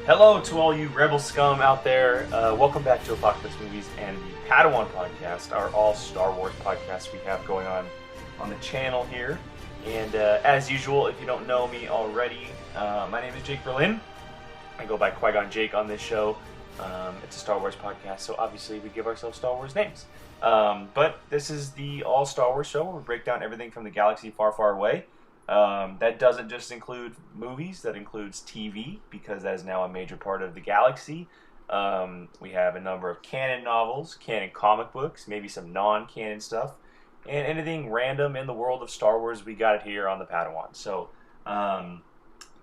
Hello to all you Rebel scum out there. Welcome back to Apocaflix Movies and the PADAWAN Podcast, our all Star Wars podcast we have going on the channel here. And as usual, if you don't know me already, my name is Jake Berlin. I go by Qui-Gon Jake on this show. It's a Star Wars podcast, so obviously we give ourselves Star Wars names. But this is the all Star Wars show where we break down everything from the galaxy far, far away. That doesn't just include movies, that includes TV, because that is now a major part of the galaxy. We have a number of canon novels, canon comic books, maybe some non-canon stuff, and anything random in the world of Star Wars, we got it here on the Padawan. So,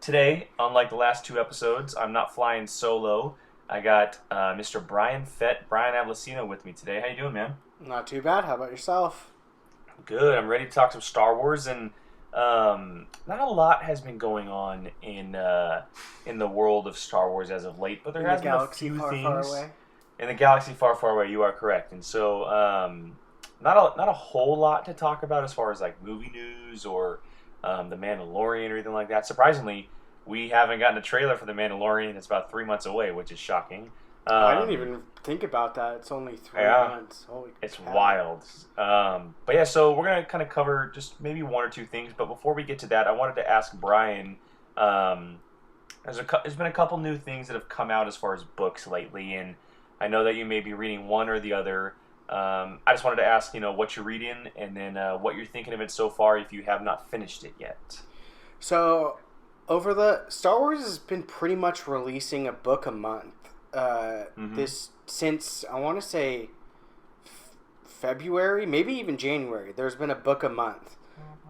today, unlike the last two episodes, I'm not flying solo. I got Mr. Brian Avlicino with me today. How you doing, man? Not too bad. How about yourself? Good. I'm ready to talk some Star Wars, and not a lot has been going on in the world of Star Wars as of late, but there has been a few things far away. In the galaxy far, far away. You are correct, and so not a whole lot to talk about as far as like movie news or the Mandalorian or anything like that. Surprisingly, we haven't gotten a trailer for the Mandalorian. It's about 3 months away, which is shocking. I didn't even think about that. It's only 3 months. Holy it's cow. wild. But yeah, so we're going to kind of cover just maybe one or two things. But before we get to that, I wanted to ask Brian, there's been a couple new things that have come out as far as books lately. And I know that you may be reading one or the other. I just wanted to ask, what you're reading and then what you're thinking of it so far if you have not finished it yet. So, Star Wars has been pretty much releasing a book a month. This since I want to say February, maybe even January. There's been a book a month,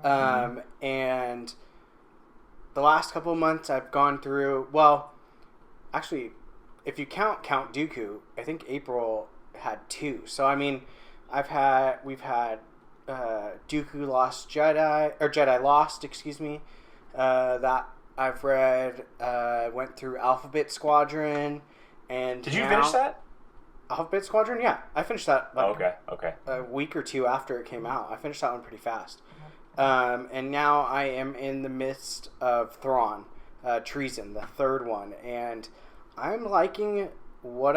and the last couple of months I've gone through. Well, actually, if you count Dooku, I think April had 2. So I mean, we've had Dooku Lost Jedi or Jedi Lost, excuse me. That I've read. Went through Alphabet Squadron. And did you finish that? Alphabet Squadron? Yeah, I finished that. Okay. A week or two after it came out. I finished that one pretty fast. And now I am in the midst of Thrawn, Treason, the third one, and I'm liking what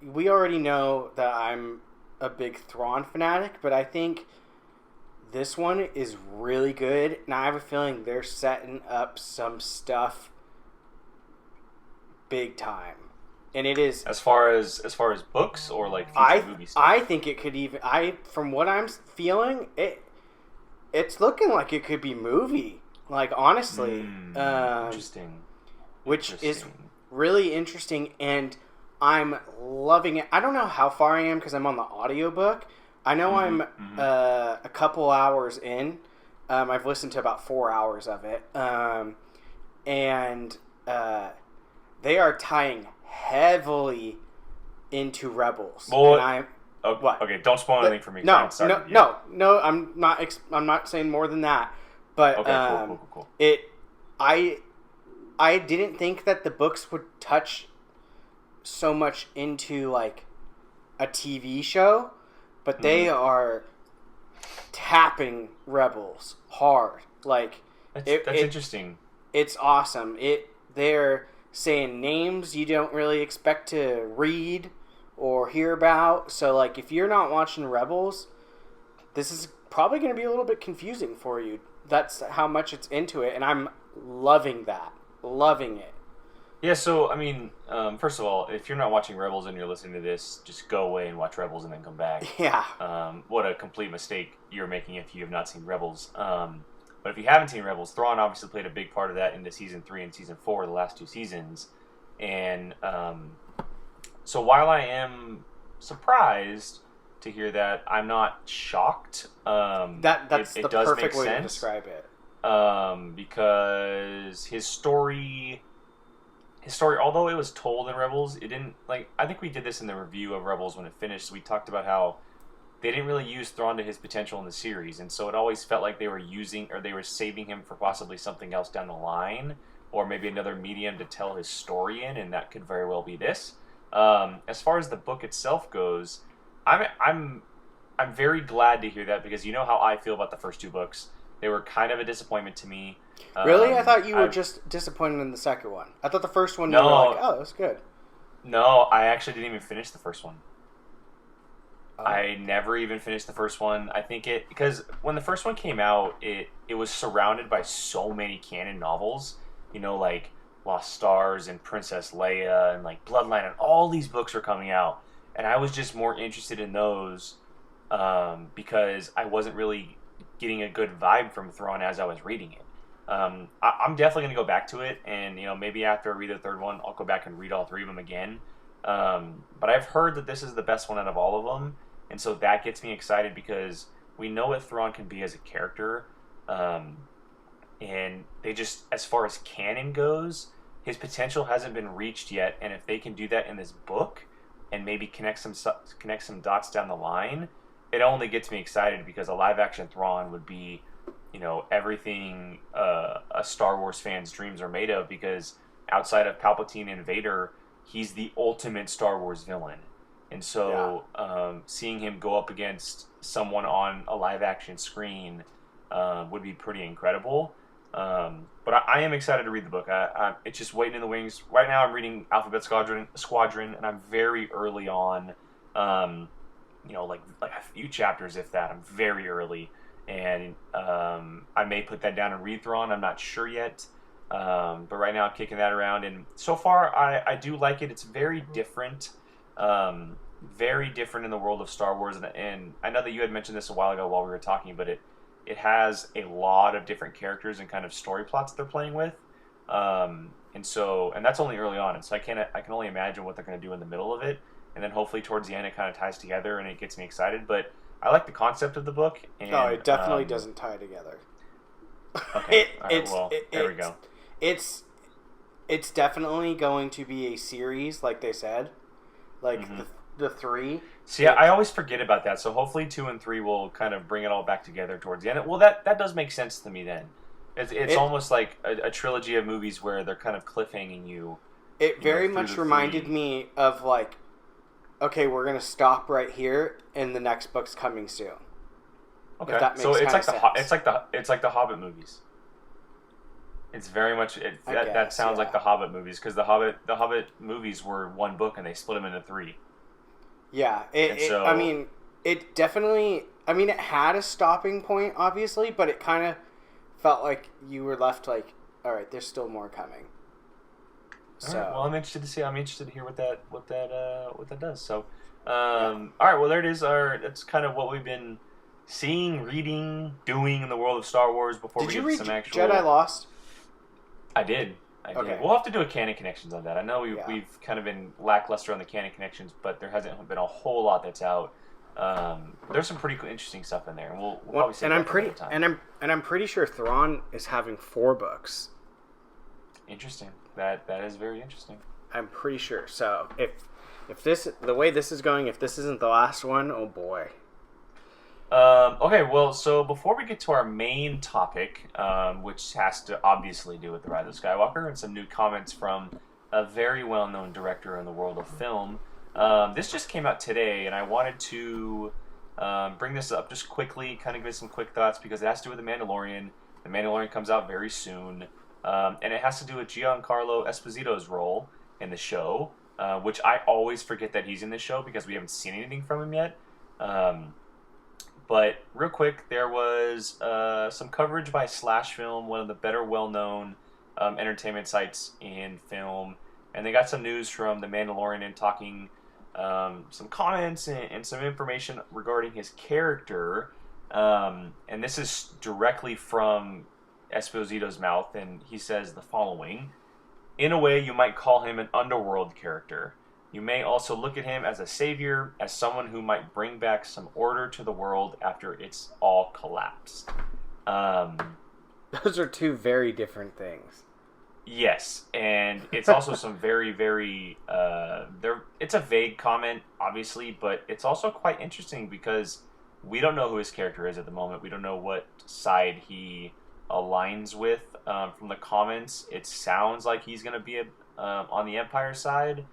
we already know that I'm a big Thrawn fanatic, but I think this one is really good, and I have a feeling they're setting up some stuff big time. And it is as far as books or like future movie stuff. I think it could even from what I'm feeling, it's looking like it could be movie. Like honestly. Interesting. Which is really interesting, and I'm loving it. I don't know how far I am because I'm on the audiobook. I know I'm a couple hours in. I've listened to about 4 hours of it. And they are tying heavily into Rebels. Well, what? Okay, don't spoil anything for me. No. I'm not saying more than that. But okay, cool. I didn't think that the books would touch so much into like a TV show, but they are tapping Rebels hard. Like that's interesting. It's awesome. They're saying names you don't really expect to read or hear about. So, like, if you're not watching Rebels, this is probably going to be a little bit confusing for you. That's how much it's into it, and I'm loving that. Loving it. Yeah, so, I mean, first of all, if you're not watching Rebels and you're listening to this, just go away and watch Rebels and then come back. Yeah. What a complete mistake you're making if you have not seen Rebels. But if you haven't seen Rebels, Thrawn obviously played a big part of that into Season 3 and Season 4, the last 2 seasons. And so while I am surprised to hear that, I'm not shocked. That's it the does perfect make way sense, to describe it. Because his story, although it was told in Rebels, it didn't, like, I think we did this in the review of Rebels when it finished. So we talked about how they didn't really use Thrawn to his potential in the series, and so it always felt like they were saving him for possibly something else down the line, or maybe another medium to tell his story in, and that could very well be this. As far as the book itself goes, I'm very glad to hear that, because you know how I feel about the first 2 books. They were kind of a disappointment to me. Really? I thought you were just disappointed in the second one. I thought the first one you were like, oh, that's good. No, I actually didn't even finish the first one. Oh. I never even finished the first one. I think because when the first one came out, it was surrounded by so many canon novels, like Lost Stars and Princess Leia and like Bloodline, and all these books are coming out, and I was just more interested in those because I wasn't really getting a good vibe from Thrawn as I was reading it. I'm definitely going to go back to it, and maybe after I read the third one, I'll go back and read all three of them again. But I've heard that this is the best one out of all of them, and so that gets me excited because we know what Thrawn can be as a character, and they just, as far as canon goes, his potential hasn't been reached yet, and if they can do that in this book and maybe connect some dots down the line, it only gets me excited because a live-action Thrawn would be everything a Star Wars fan's dreams are made of, because outside of Palpatine and Vader, he's the ultimate Star Wars villain. And so seeing him go up against someone on a live-action screen would be pretty incredible. But I am excited to read the book. It's just waiting in the wings. Right now I'm reading Alphabet Squadron, and I'm very early on, like a few chapters, if that. I'm very early. And I may put that down and read Thrawn. I'm not sure yet. But right now I'm kicking that around. And so far, I do like it. It's very different. Very different in the world of Star Wars. And I know that you had mentioned this a while ago while we were talking, but it has a lot of different characters and kind of story plots they're playing with. And that's only early on. And so I can only imagine what they're going to do in the middle of it. And then hopefully towards the end it kind of ties together and it gets me excited. But I like the concept of the book. And, no, it definitely doesn't tie together. Okay. There we go. It's definitely going to be a series, like they said. Like the three. See, I always forget about that. So hopefully 2 and 3 will kind of bring it all back together towards the end. Well, that does make sense to me then. It's almost like a trilogy of movies where they're kind of cliffhanging you. It very much reminded me of like, okay, we're going to stop right here, and the next book's coming soon. Okay, so it's like the Hobbit movies. It's very much that sounds like the Hobbit movies, because the Hobbit movies were one book and they split them into 3. Yeah, it definitely. I mean, it had a stopping point, obviously, but it kind of felt like you were left like, all right, there's still more coming. So, all right, well, I'm interested to see. I'm interested to hear what that does. So, all right, well, there it is. That's kind of what we've been seeing, reading, doing in the world of Star Wars before we get to some actual. Jedi Lost? I did. We'll have to do a canon connections on that. I know we've kind of been lackluster on the canon connections, but there hasn't been a whole lot that's out. There's some pretty interesting stuff in there, and we'll probably see. And I'm pretty sure Thrawn is having 4 books. Interesting. That is very interesting. I'm pretty sure. So if the way this is going, if this isn't the last one, oh boy. Okay, well, so before we get to our main topic, which has to obviously do with the Rise of Skywalker and some new comments from a very well-known director in the world of film, this just came out today, and I wanted to bring this up just quickly, kind of give some quick thoughts, because it has to do with The Mandalorian. The Mandalorian comes out very soon, and it has to do with Giancarlo Esposito's role in the show, which I always forget that he's in the show because we haven't seen anything from him yet. But real quick, there was some coverage by Slash Film, one of the better well-known entertainment sites in film, and they got some news from The Mandalorian and talking some comments and some information regarding his character. And this is directly from Esposito's mouth, and he says the following: "In a way, you might call him an underworld character. You may also look at him as a savior, as someone who might bring back some order to the world after it's all collapsed." Those are 2 very different things. Yes, and it's also some very, very... it's a vague comment, obviously, but it's also quite interesting because we don't know who his character is at the moment. We don't know what side he aligns with. From the comments, it sounds like he's going to be on the Empire side.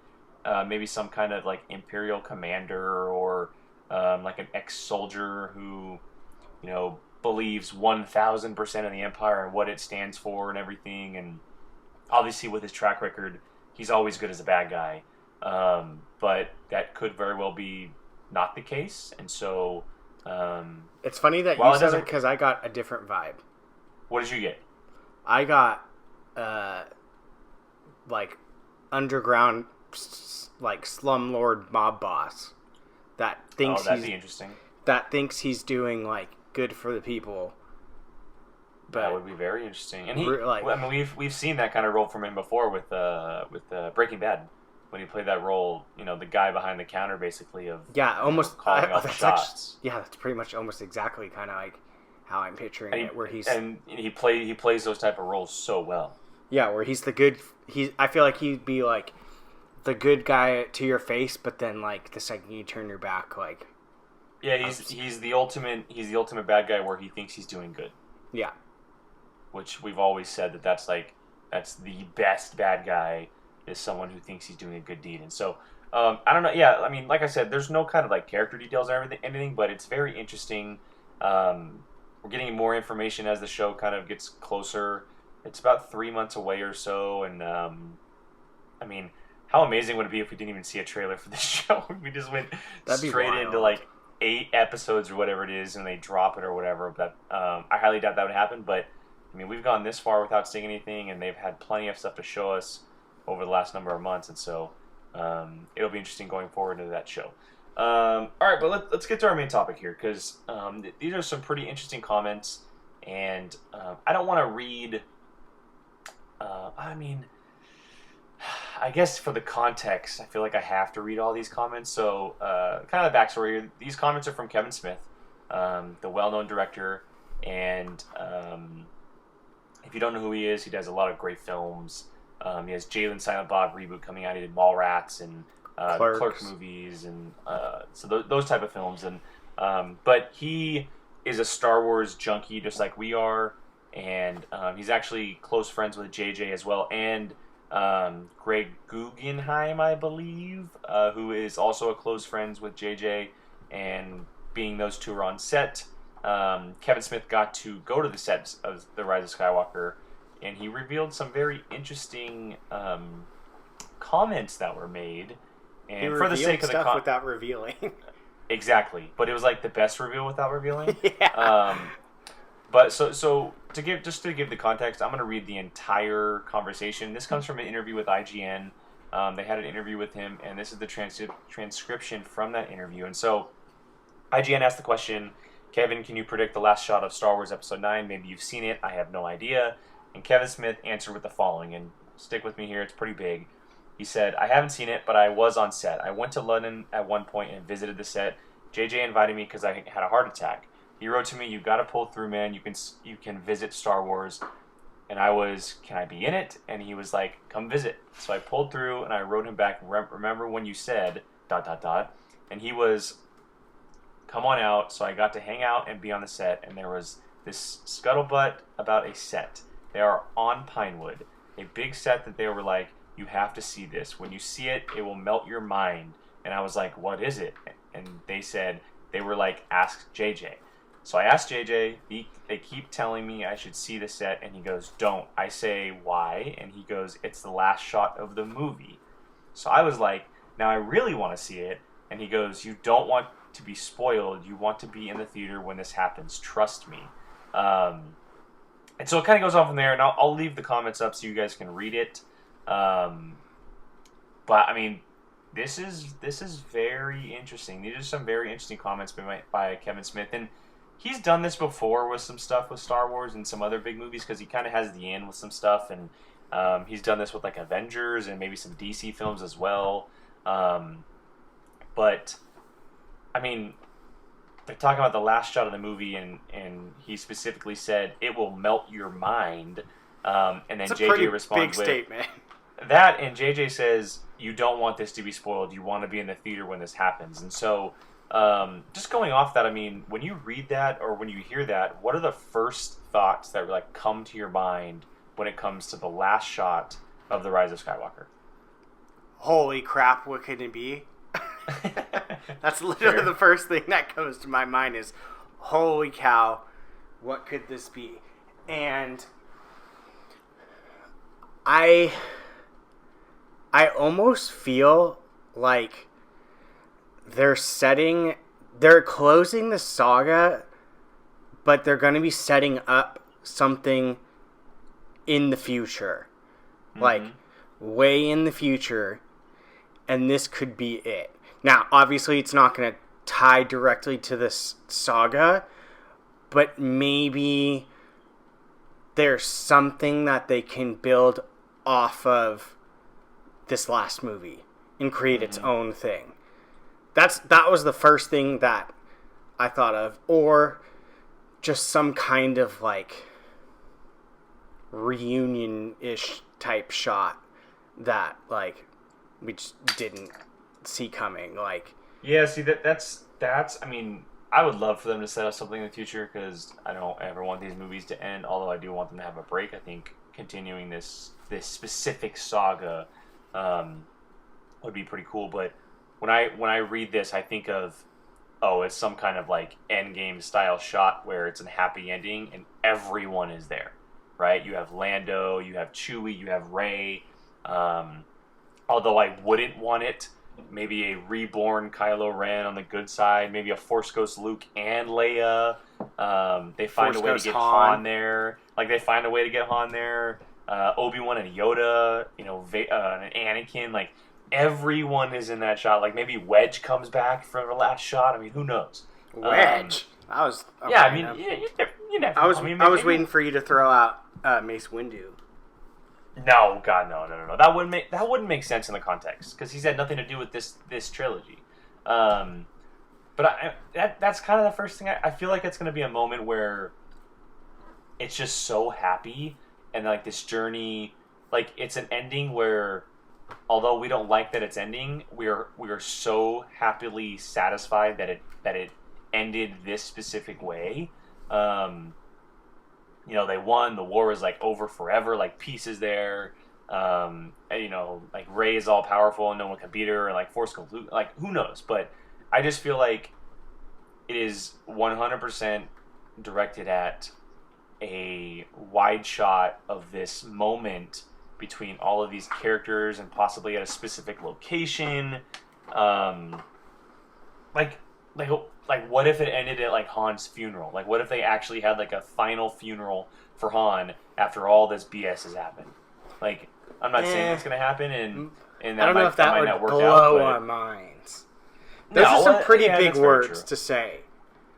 Maybe some kind of like Imperial commander or like an ex-soldier who, believes 1,000% in the Empire and what it stands for and everything. And obviously, with his track record, he's always good as a bad guy. But that could very well be not the case. And so, it's funny that you said it because I got a different vibe. What did you get? I got like underground, like slumlord mob boss that thinks that'd be interesting. That thinks he's doing like good for the people. But that would be very interesting. And we've seen that kind of role from him before with Breaking Bad, when he played that role, the guy behind the counter, basically, of almost calling off the shots. That's pretty much almost exactly kind of like how I'm picturing it, where he plays those type of roles so well. Yeah, where he's the good. I feel like he'd be like the good guy to your face, but then like the second you turn your back, like he's the ultimate bad guy where he thinks he's doing good. Yeah, which we've always said that's the best bad guy, is someone who thinks he's doing a good deed. And so I don't know. Yeah, I mean, like I said, there's no kind of like character details or anything, but it's very interesting. We're getting more information as the show kind of gets closer. It's about 3 months away or so, and I mean, how amazing would it be if we didn't even see a trailer for this show? We just went straight into like 8 episodes or whatever it is, and they drop it or whatever. But I highly doubt that would happen. But I mean, we've gone this far without seeing anything, and they've had plenty of stuff to show us over the last number of months, and so it'll be interesting going forward into that show. All right, but let's get to our main topic here, because these are some pretty interesting comments, and I don't want to read. I guess for the context, I feel like I have to read all these comments. So, kind of the backstory. These comments are from Kevin Smith, the well-known director, and if you don't know who he is, he does a lot of great films. He has Jay and Silent Bob reboot coming out. He did Mallrats and Clerks movies, and so those type of films. And but he is a Star Wars junkie, just like we are, and he's actually close friends with JJ as well, and Greg Guggenheim, I believe, who is also a close friends with JJ. And being those two are on set, Kevin Smith got to go to the set of The Rise of Skywalker, and he revealed some very interesting comments that were made. And he for the sake of the without revealing. Exactly, but it was like the best reveal without revealing. Yeah. But so to give the context, I'm going to read the entire conversation. This comes from an interview with IGN. They had an interview with him, and this is the transcription from that interview. And so IGN asked the question, Kevin, can you predict the last shot of Star Wars Episode 9? Maybe you've seen it. I have no idea. And Kevin Smith answered with the following, and stick with me here, it's pretty big. He said, I haven't seen it, but I was on set. I went to London at one point and visited the set. JJ invited me because I had a heart attack. He wrote to me, you got to pull through, man. You can visit Star Wars. And I was, can I be in it? And he was like, come visit. So I pulled through, and I wrote him back, remember when you said ... And he was, come on out. So I got to hang out and be on the set, and there was this scuttlebutt about a set. They are on Pinewood, a big set that they were like, you have to see this. When you see it, it will melt your mind. And I was like, what is it? And they said, they were like, ask JJ. So I asked JJ, they keep telling me I should see the set, and he goes, don't. I say, why? And he goes, it's the last shot of the movie. So I was like, now I really want to see it. And he goes, you don't want to be spoiled. You want to be in the theater when this happens. Trust me. And so it kind of goes on from there, and I'll leave the comments up so you guys can read it. But I mean, this is very interesting. These are some very interesting comments by Kevin Smith, and he's done this before with some stuff with Star Wars and some other big movies, because he kind of has the in with some stuff, and he's done this with like Avengers and maybe some DC films as well. But I mean, they're talking about the last shot of the movie, and he specifically said it will melt your mind. And then That's JJ responds with statement. That, and JJ says, you don't want this to be spoiled. You want to be in the theater when this happens. And so, just going off that, I mean, when you read that or when you hear that, what are the first thoughts that like come to your mind when it comes to the last shot of The Rise of Skywalker? Holy crap, what could it be? That's literally the first thing that comes to my mind is, holy cow, what could this be? And I almost feel like they're closing the saga, but they're going to be setting up something in the future. Mm-hmm. Like, way in the future, and this could be it. Now, obviously, it's not going to tie directly to this saga, but maybe there's something that they can build off of this last movie and create its own thing. That was the first thing that I thought of. Or just some kind of, like, reunion-ish type shot that, like, we just didn't see coming. Like, yeah, see, that's I mean, I would love for them to set up something in the future, because I don't ever want these movies to end, although I do want them to have a break. I think continuing this specific saga would be pretty cool. But when I read this, I think of, it's some kind of like Endgame style shot where it's a happy ending and everyone is there, right? You have Lando, you have Chewie, you have Rey. Although I wouldn't want it, maybe a reborn Kylo Ren on the good side, maybe a Force Ghost Luke and Leia. They find a way to get Han there. Like, they find a way to get Han there. Obi-Wan and Yoda, and Anakin. Like, everyone is in that shot. Like, maybe Wedge comes back for the last shot. I mean, who knows? Wedge? I was... Okay, yeah, I mean, you never know. I was waiting for you to throw out Mace Windu. No, God, no. That wouldn't make sense in the context, because he's had nothing to do with this trilogy. But that's kind of the first thing. I feel like it's going to be a moment where it's just so happy, and like this journey, like it's an ending where, although we don't like that it's ending, we are so happily satisfied that it ended this specific way. They won. The war is like over forever. Like, peace is there. Like Rey is all powerful and no one can beat her. And like Force Ghost Luke, like, who knows? But I just feel like it is 100% directed at a wide shot of this moment between all of these characters and possibly at a specific location. Like, what if it ended at, like, Han's funeral? Like, what if they actually had, like, a final funeral for Han after all this BS has happened? Like, I'm not saying it's going to happen, and that I don't know if that would blow our minds. Those are some pretty big words to say.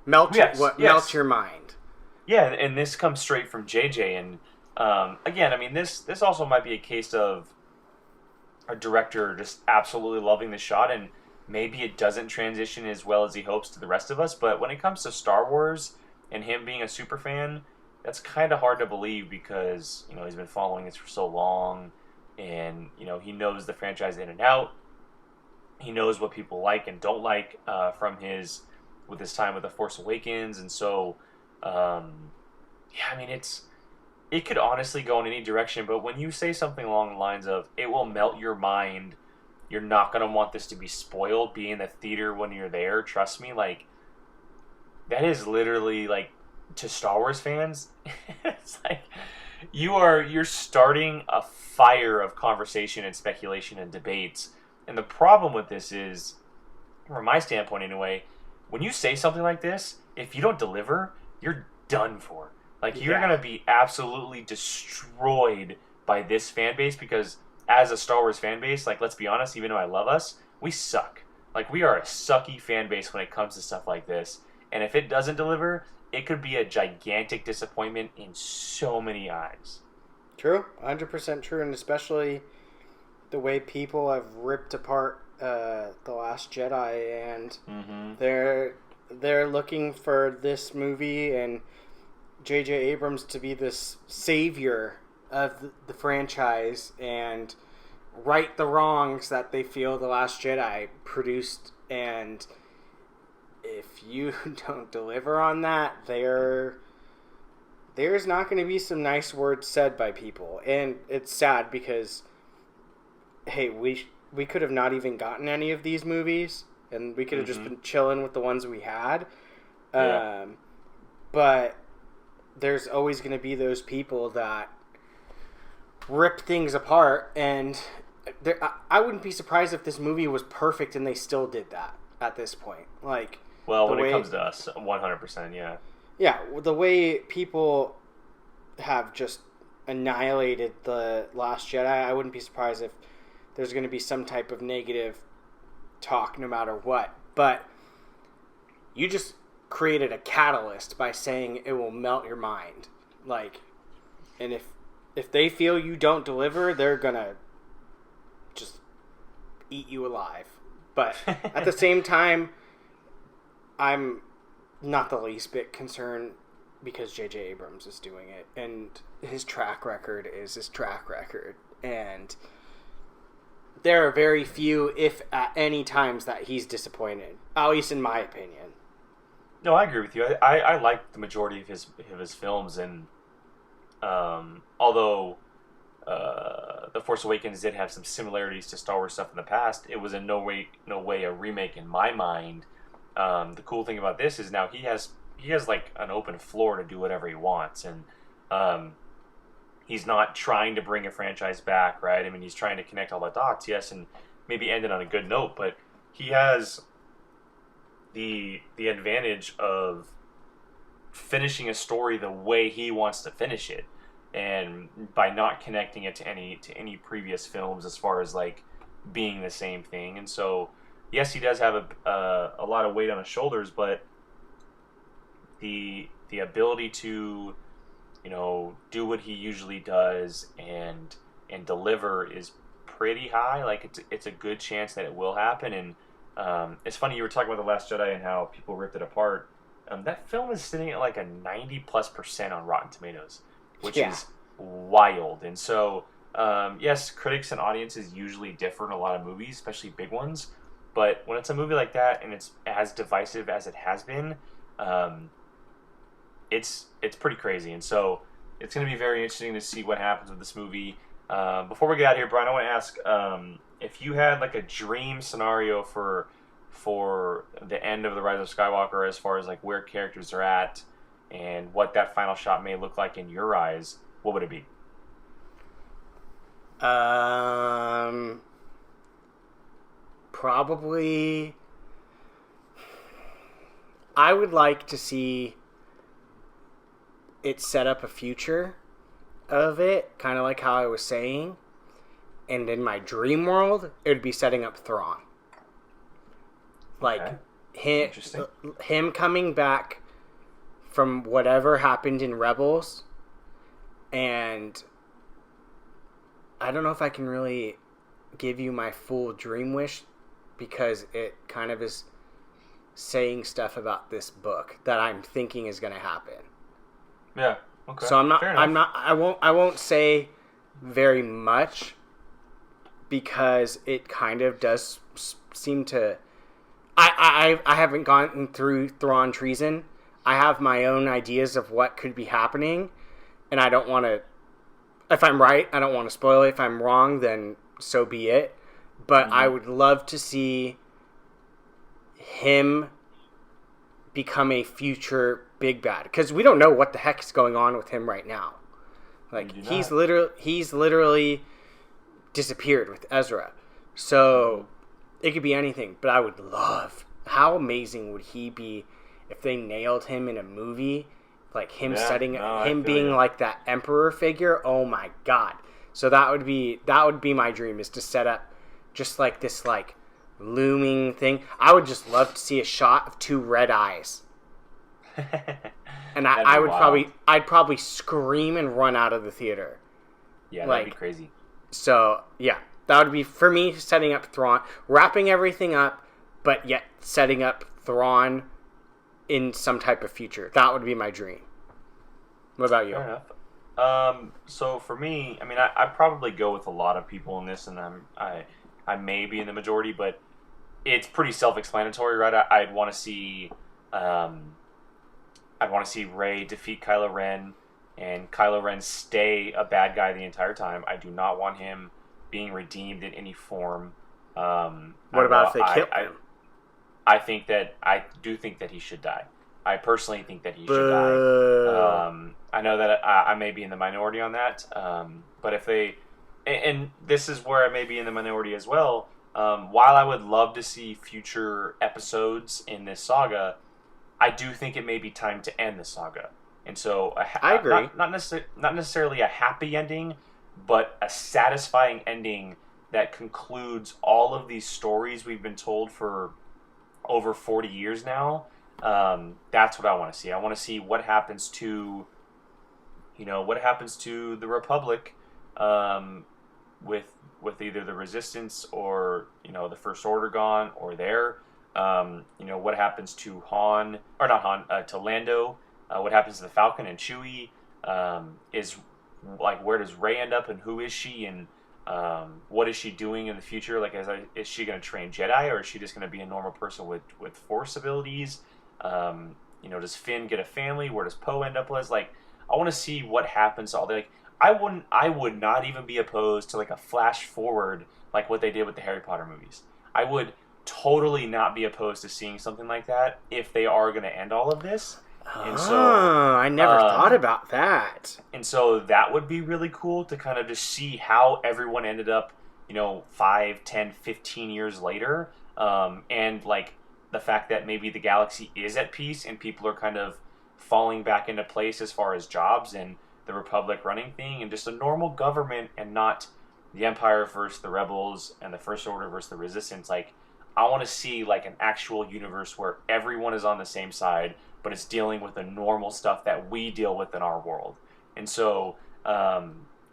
Melt your mind. Yeah, and this comes straight from JJ, and again, I mean, this also might be a case of a director just absolutely loving the shot, and maybe it doesn't transition as well as he hopes to the rest of us, but when it comes to Star Wars and him being a super fan, that's kind of hard to believe, because, he's been following this for so long, and, he knows the franchise in and out. He knows what people like and don't like with his time with The Force Awakens, and so, it could honestly go in any direction, but when you say something along the lines of, it will melt your mind, you're not going to want this to be spoiled, be in the theater when you're there, trust me, like, that is literally, like, to Star Wars fans, it's like, you're starting a fire of conversation and speculation and debates, and the problem with this is, from my standpoint anyway, when you say something like this, if you don't deliver, you're done for. Like, you're going to be absolutely destroyed by this fan base, because as a Star Wars fan base, like, let's be honest, even though I love us, we suck. Like, we are a sucky fan base when it comes to stuff like this. And if it doesn't deliver, it could be a gigantic disappointment in so many eyes. True. 100% true. And especially the way people have ripped apart The Last Jedi. And they're looking for this movie and J.J. Abrams to be this savior of the franchise and right the wrongs that they feel The Last Jedi produced, and if you don't deliver on that, there's not going to be some nice words said by people. And it's sad because, hey, we could have not even gotten any of these movies, and we could have just been chilling with the ones we had. But there's always going to be those people that rip things apart, and I wouldn't be surprised if this movie was perfect and they still did that at this point. Like, well, when it comes to us, 100%, yeah. Yeah, the way people have just annihilated The Last Jedi, I wouldn't be surprised if there's going to be some type of negative talk no matter what. But you just created a catalyst by saying it will melt your mind. Like, and if they feel you don't deliver, they're going to just eat you alive. But at the same time, I'm not the least bit concerned because J.J. Abrams is doing it, and his track record is his track record, and there are very few, if at any times, that he's disappointed, at least in my opinion. No, I agree with you. I like the majority of his films, and although The Force Awakens did have some similarities to Star Wars stuff in the past, it was in no way a remake in my mind. The cool thing about this is now he has like an open floor to do whatever he wants, and he's not trying to bring a franchise back, right? I mean, he's trying to connect all the dots, yes, and maybe end it on a good note, but he has the advantage of finishing a story the way he wants to finish it, and by not connecting it to any previous films as far as like being the same thing. And so yes, he does have a lot of weight on his shoulders, but the ability to, you know, do what he usually does and deliver is pretty high. Like, it's a good chance that it will happen. And it's funny, you were talking about The Last Jedi and how people ripped it apart. That film is sitting at like a 90+% on Rotten Tomatoes, which is wild. And so yes, critics and audiences usually differ in a lot of movies, especially big ones. But when it's a movie like that and it's as divisive as it has been, it's pretty crazy. And so it's going to be very interesting to see what happens with this movie. Before we get out of here, Brian, I want to ask if you had like a dream scenario for the end of The Rise of Skywalker, as far as like where characters are at and what that final shot may look like in your eyes, what would it be? Probably, I would like to see it set up a future of it, kind of like how I was saying. And in my dream world, it would be setting up Thrawn. Like, him coming back from whatever happened in Rebels. And I don't know if I can really give you my full dream wish, because it kind of is saying stuff about this book that I'm thinking is going to happen. Yeah. Okay. So I won't say very much, because it kind of does seem to, I haven't gone through Thrawn Treason. I have my own ideas of what could be happening, and I don't want to, if I'm right, I don't want to spoil it. If I'm wrong, then so be it. But I would love to see him become a future big bad, because we don't know what the heck is going on with him right now. Like, he's literally disappeared with Ezra. So it could be anything. But I would love, how amazing would he be if they nailed him in a movie, like him being like that emperor figure. Oh my god. So that would be my dream, is to set up just like this like looming thing. I would just love to see a shot of two red eyes. And I'd probably scream and run out of the theater. Yeah, that'd be crazy. So yeah, that would be, for me, setting up Thrawn, wrapping everything up, but yet setting up Thrawn in some type of future. That would be my dream. What about you? Fair enough. So for me, I mean, I probably go with a lot of people in this, and I may be in the majority, but it's pretty self-explanatory, right? I'd want to see Rey defeat Kylo Ren, and Kylo Ren stay a bad guy the entire time. I do not want him being redeemed in any form. What about if they kill him? I do think that he should die. I personally think that he should die. I know that I may be in the minority on that, but if they, and this is where I may be in the minority as well, while I would love to see future episodes in this saga, I do think it may be time to end the saga. And so I agree. Not necessarily a happy ending, but a satisfying ending that concludes all of these stories we've been told for over 40 years now. That's what I want to see. I want to see what happens to, what happens to the Republic, with either the Resistance or the First Order gone or there. What happens to to Lando? What happens to the Falcon and Chewie? Where does Rey end up, and who is she, and what is she doing in the future? Like, is she going to train Jedi, or is she just going to be a normal person with Force abilities? Does Finn get a family? Where does Poe end up as? Like, I want to see what happens to all that. Like, I would not even be opposed to like a flash forward, like what they did with the Harry Potter movies. I would totally not be opposed to seeing something like that if they are going to end all of this. And so, I never thought about that. And so that would be really cool to kind of just see how everyone ended up, 5, 10, 15 years later. And like the fact that maybe the galaxy is at peace and people are kind of falling back into place as far as jobs and the Republic running thing and just a normal government and not the Empire versus the Rebels and the First Order versus the Resistance. Like, I want to see like an actual universe where everyone is on the same side, but it's dealing with the normal stuff that we deal with in our world. And so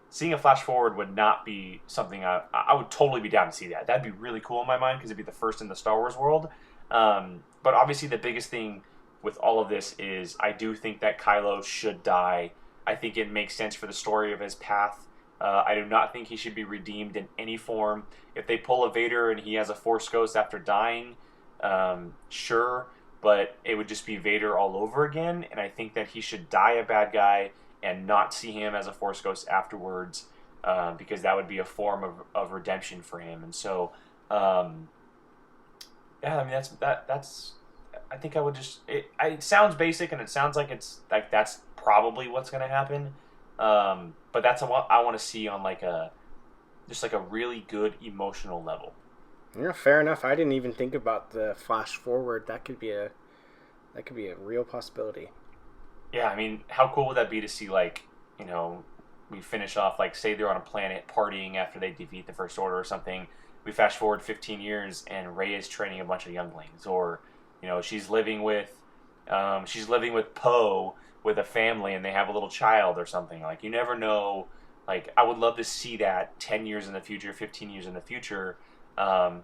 seeing a flash forward would not be something I would totally be down to see that. That'd be really cool in my mind because it'd be the first in the Star Wars world. But obviously the biggest thing with all of this is I do think that Kylo should die. I think it makes sense for the story of his path. I do not think he should be redeemed in any form. If they pull a Vader and he has a Force ghost after dying, sure, but it would just be Vader all over again. And I think that he should die a bad guy and not see him as a Force ghost afterwards, because that would be a form of redemption for him. And so, that's. I think I would just. It sounds basic and it sounds like it's like that's probably what's going to happen. But that's what I want to see on like a really good emotional level. Yeah, fair enough. I didn't even think about the flash forward. That could be a real possibility. Yeah, I mean, how cool would that be to see, like, we finish off, like, say they're on a planet partying after they defeat the First Order or something. We fast forward 15 years and Rey is training a bunch of younglings, or she's living with Poe with a family and they have a little child or something. Like, you never know. Like, I would love to see that 10 years in the future, 15 years in the future.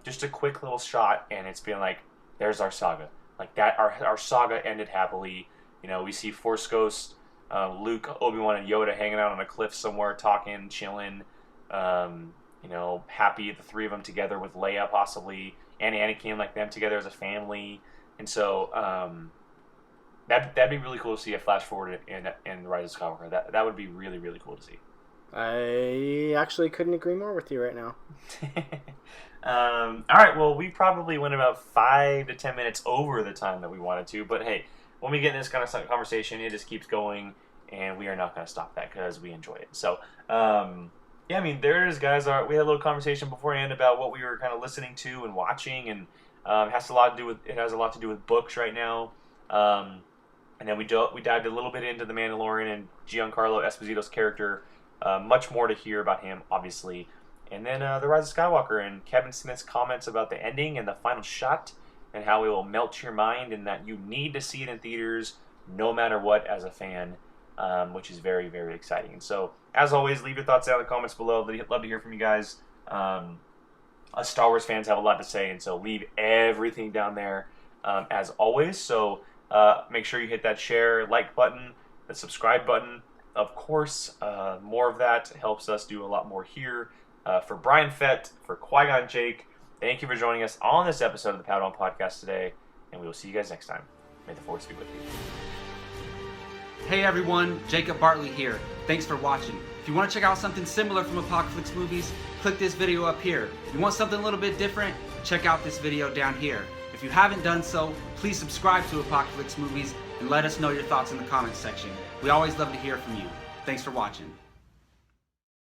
Just a quick little shot, and it's been like, there's our saga. Like that, our saga ended happily. We see Force Ghost, Luke, Obi-Wan, and Yoda hanging out on a cliff somewhere, talking, chilling. Happy the three of them together with Leia possibly, and Anakin, like them together as a family. And so that'd be really cool to see a flash forward in the Rise of Skywalker. That would be really, really cool to see. I actually couldn't agree more with you right now. All right, well, we probably went about 5 to 10 minutes over the time that we wanted to, but hey, when we get in this kind of conversation, it just keeps going, and we are not going to stop that because we enjoy it. So, yeah, I mean, there it is, guys. We had a little conversation beforehand about what we were kind of listening to and watching, and it has a lot to do with books right now. And then we dived a little bit into the Mandalorian and Giancarlo Esposito's character. Much more to hear about him, obviously. And then The Rise of Skywalker and Kevin Smith's comments about the ending and the final shot and how it will melt your mind and that you need to see it in theaters no matter what as a fan, which is very, very exciting. And so, as always, leave your thoughts down in the comments below. I'd love to hear from you guys. Us Star Wars fans have a lot to say, and so leave everything down there as always. So make sure you hit that share, like button, the subscribe button. Of course, more of that helps us do a lot more here. For Brian Fett, for Qui-Gon Jake, thank you for joining us on this episode of the PADAWAN Podcast today, and we will see you guys next time. May the Force be with you. Hey everyone, Jacob Bartley here. Thanks for watching. If you want to check out something similar from Apocaflix movies, click this video up here. If you want something a little bit different, check out this video down here. If you haven't done so, please subscribe to Apocaflix movies and let us know your thoughts in the comments section. We always love to hear from you. Thanks for watching.